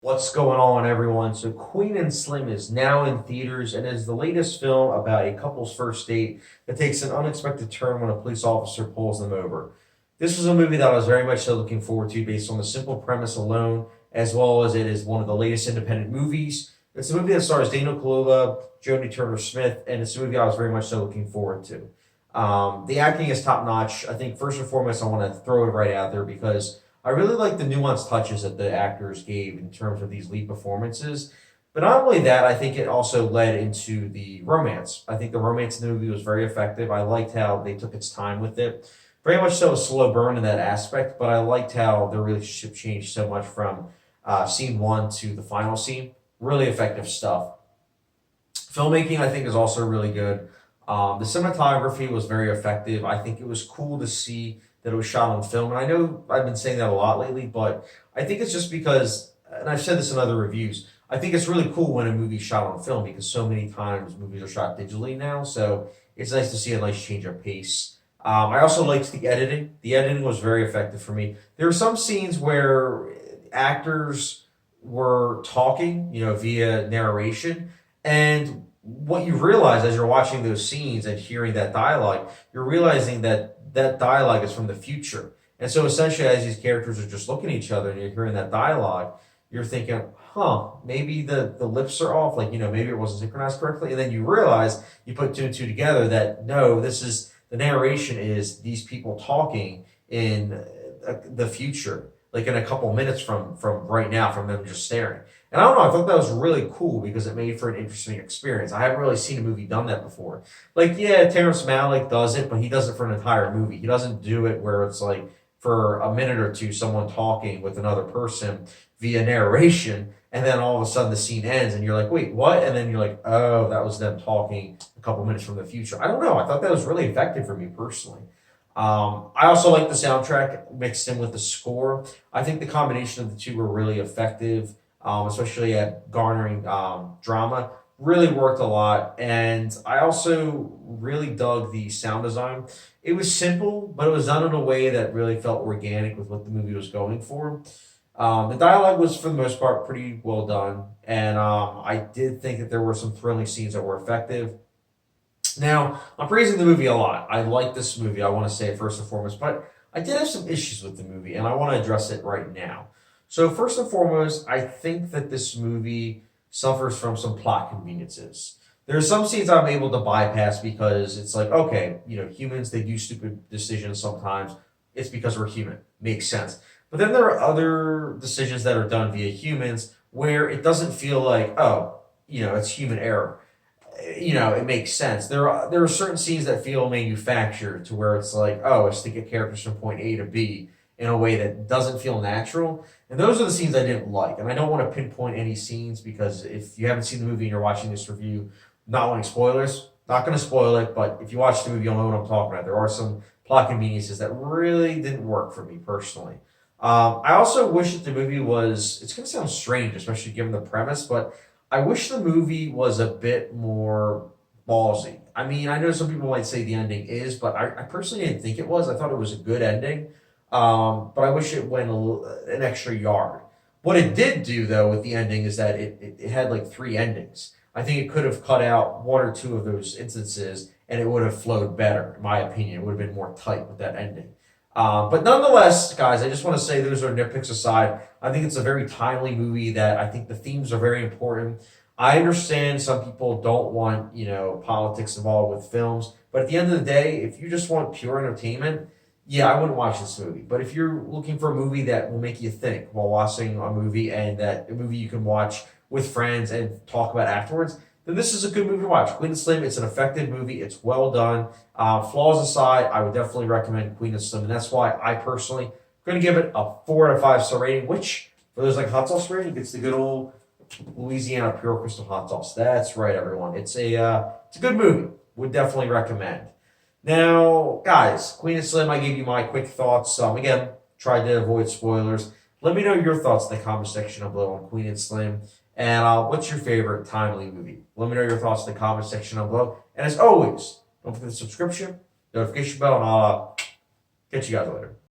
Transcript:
What's going on, everyone? So, Queen and Slim is now in theaters and is the latest film about a couple's first date that takes an unexpected turn when a police officer pulls them over. This was a movie that I was very much so looking forward to based on the simple premise alone, as well as it is one of the latest independent movies. It's a movie that stars Daniel Kaluuya, Jodie Turner-Smith, and it's a movie I was very much so looking forward to. The acting is top notch. I think first and foremost, I want to throw it right out there because I really like the nuanced touches that the actors gave in terms of these lead performances. But not only that, I think it also led into the romance. I think the romance in the movie was very effective. I liked how they took its time with it. Very much so a slow burn in that aspect, but I liked how their relationship changed so much from scene one to the final scene. Really effective stuff. Filmmaking, I think, is also really good. The cinematography was very effective. I think it was cool to see that it was shot on film. And I know I've been saying that a lot lately, but I think it's just because, and I've said this in other reviews, I think it's really cool when a movie's shot on film because so many times movies are shot digitally now. So it's nice to see a nice change of pace. I also liked the editing. The editing was very effective for me. There were some scenes where actors were talking, via narration, and what you realize as you're watching those scenes and hearing that dialogue, you're realizing that that dialogue is from the future. And so essentially, as these characters are just looking at each other and you're hearing that dialogue, you're thinking, huh, maybe the lips are off, like, maybe it wasn't synchronized correctly. And then you realize, you put two and two together that no, this is the narration is these people talking in the future, like in a couple minutes from right now, from them just staring. And I don't know, I thought that was really cool because it made for an interesting experience. I haven't really seen a movie done that before. Like, yeah, Terrence Malick does it, but he does it for an entire movie. He doesn't do it where it's like for a minute or two, someone talking with another person via narration, and then all of a sudden the scene ends, and you're like, wait, what? And then you're like, oh, that was them talking a couple minutes from the future. I don't know. I thought that was really effective for me personally. I also like the soundtrack mixed in with the score. I think the combination of the two were really effective, especially at garnering drama. Really worked a lot. And I also really dug the sound design. It was simple, but it was done in a way that really felt organic with what the movie was going for. The dialogue was, for the most part, pretty well done. And I did think that there were some thrilling scenes that were effective. Now, I'm praising the movie a lot. I like this movie, I want to say it first and foremost, but I did have some issues with the movie, and I want to address it right now. So, first and foremost, I think that this movie suffers from some plot conveniences. There are some scenes I'm able to bypass because it's like, okay, humans, they do stupid decisions sometimes. It's because we're human. Makes sense. But then there are other decisions that are done via humans where it doesn't feel like, oh, it's human error. It makes sense. There are certain scenes that feel manufactured to where it's like, oh, it's to get characters from point A to B in a way that doesn't feel natural. And those are the scenes I didn't like. And I don't want to pinpoint any scenes because if you haven't seen the movie and you're watching this review, not wanting spoilers, not going to spoil it, but if you watch the movie, you'll know what I'm talking about. There are some plot conveniences that really didn't work for me personally. I also wish that the movie was, it's going to sound strange, especially given the premise, but I wish the movie was a bit more ballsy. I mean, I know some people might say the ending is, but I personally didn't think it was. I thought it was a good ending, but I wish it went an extra yard. What it did do, though, with the ending is that it had like three endings. I think it could have cut out one or two of those instances and it would have flowed better, in my opinion. It would have been more tight with that ending. But nonetheless, guys, I just want to say those are nitpicks aside. I think it's a very timely movie that I think the themes are very important. I understand some people don't want, politics involved with films, but at the end of the day, if you just want pure entertainment, yeah, I wouldn't watch this movie. But if you're looking for a movie that will make you think while watching a movie and that a movie you can watch with friends and talk about afterwards, then this is a good movie to watch. Queen and Slim, it's an effective movie. It's well done. Flaws aside, I would definitely recommend Queen and Slim, and that's why I personally am going to give it a 4 out of 5 star rating, which, for those like hot sauce rating, gets the good old Louisiana Pure Crystal hot sauce. That's right, everyone. It's a good movie. Would definitely recommend. Now, guys, Queen and Slim, I gave you my quick thoughts. Again, tried to avoid spoilers. Let me know your thoughts in the comment section below on Queen and Slim. And what's your favorite timely movie? Let me know your thoughts in the comment section down below. And as always, don't forget the subscription, notification bell, and I'll catch you guys later.